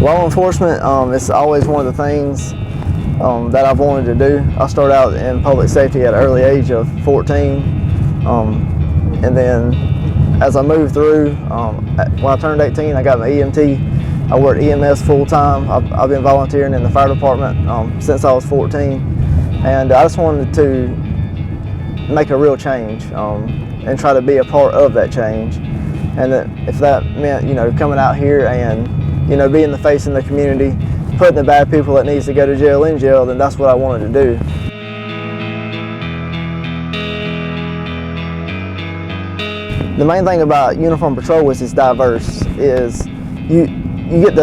Law enforcement, it's always one of the things that I've wanted to do. I started out in public safety at an early age of 14, and then as I moved through, when I turned 18, I got my EMT. I worked EMS full time. I've been volunteering in the fire department since I was 14, and I just wanted to make a real change and try to be a part of that change. And if that meant, coming out here and, being the face in the community, putting the bad people that needs to go to jail in jail, then that's what I wanted to do. The main thing about uniform patrol is it's diverse. You get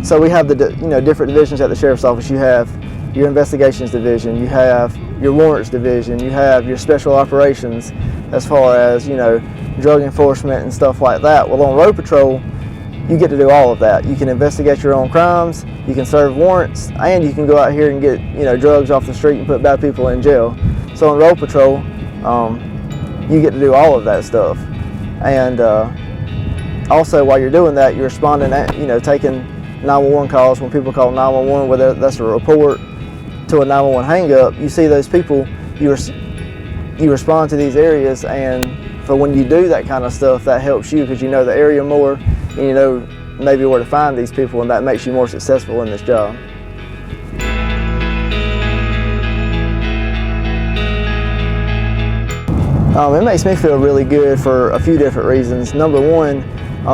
so we have the different divisions at the sheriff's office. You have your investigations division, you have your warrants division, you have your special operations as far as drug enforcement and stuff like that. Well, on road patrol, you get to do all of that. You can investigate your own crimes, you can serve warrants, and you can go out here and get drugs off the street and put bad people in jail. So on road patrol, you get to do all of that stuff. And also while you're doing that, you're responding at, taking 911 calls. When people call 911, whether that's a report to a 911 hang up, you see those people, you respond to these areas, and for when you do that kind of stuff, that helps you because you know the area more and you know maybe where to find these people, and that makes you more successful in this job. It makes me feel really good for a few different reasons. Number one,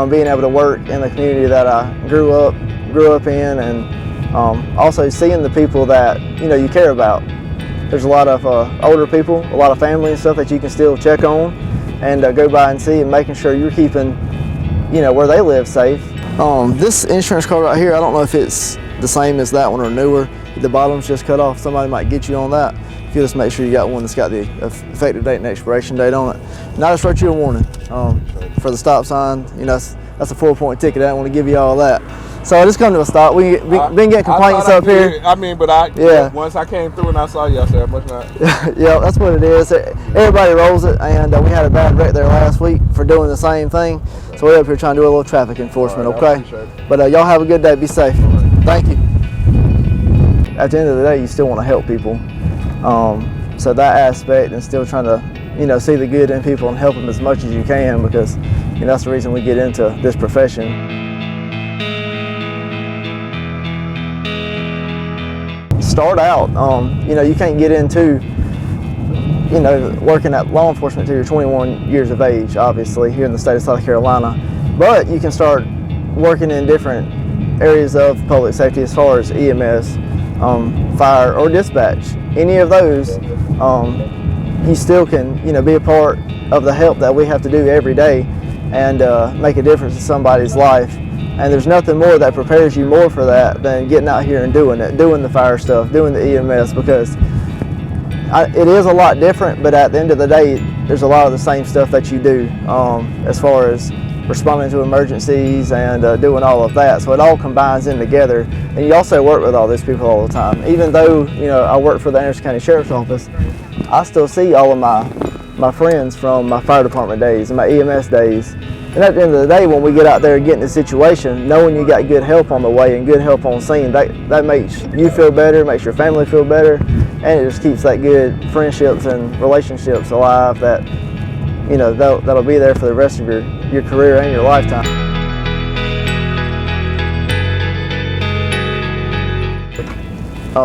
being able to work in the community that I grew up in, and also seeing the people that you care about. There's a lot of older people, a lot of family and stuff that you can still check on and go by and see, and making sure you're keeping where they live safe. This insurance card right here, I don't know if it's the same as that one or newer. The bottom's just cut off. Somebody might get you on that. If you just make sure you got one that's got the effective date and expiration date on it. And I just wrote you a warning for the stop sign. That's a 4-point ticket. I don't want to give you all that. So I just come to a stop. We've been getting complaints up here. Once I came through and I saw you, I said, much not. Yeah, that's what it is. Everybody rolls it, and we had a bad wreck there last week for doing the same thing. So we're up here trying to do a little traffic enforcement, okay? But y'all have a good day. Be safe. Thank you. At the end of the day, you still want to help people. So that aspect, and still trying to, see the good in people and help them as much as you can, because that's the reason we get into this profession. Start out, you can't get into, working at law enforcement until you're 21 years of age, obviously, here in the state of South Carolina. But you can start working in different areas of public safety as far as EMS, fire, or dispatch. Any of those, you still can, be a part of the help that we have to do every day and make a difference in somebody's life. And there's nothing more that prepares you more for that than getting out here and doing it, doing the fire stuff, doing the EMS, because it is a lot different, but at the end of the day, there's a lot of the same stuff that you do as far as responding to emergencies and doing all of that. So it all combines in together. And you also work with all these people all the time. Even though, I work for the Anderson County Sheriff's Office, I still see all of my friends from my fire department days and my EMS days. And at the end of the day, when we get out there and get in a situation, knowing you got good help on the way and good help on scene, that makes you feel better, makes your family feel better, and it just keeps that good friendships and relationships alive that, that'll be there for the rest of your career and your lifetime.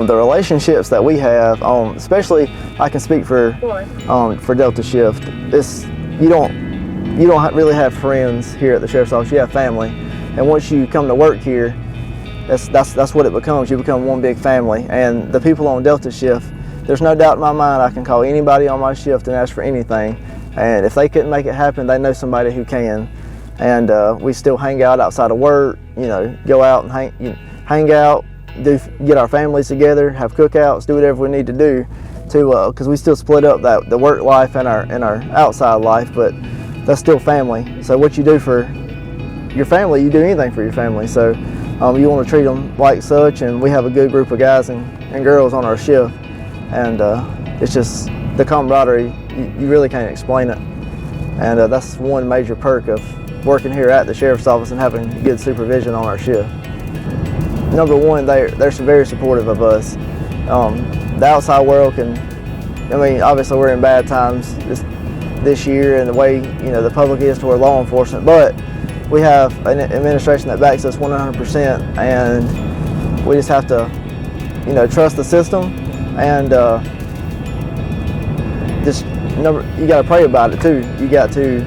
The relationships that we have, especially I can speak for Delta Shift, you don't really have friends here at the Sheriff's Office. You have family, and once you come to work here, that's what it becomes. You become one big family. And the people on Delta Shift, there's no doubt in my mind I can call anybody on my shift and ask for anything, and if they couldn't make it happen, they know somebody who can. And we still hang out outside of work, go out and hang out, get our families together, have cookouts, do whatever we need to do because we still split up the work life and our outside life, but that's still family. So what you do for your family, you do anything for your family. So you want to treat them like such, and we have a good group of guys and girls on our shift, and it's just the camaraderie, you really can't explain it. And that's one major perk of working here at the Sheriff's Office and having good supervision on our shift. number one, they're very supportive of us. The outside world can, I mean, obviously we're in bad times this year, and the way the public is toward law enforcement, but we have an administration that backs us 100%, and we just have to trust the system, and you got to pray about it too. You got to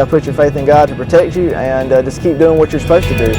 put your faith in God to protect you, and just keep doing what you're supposed to do.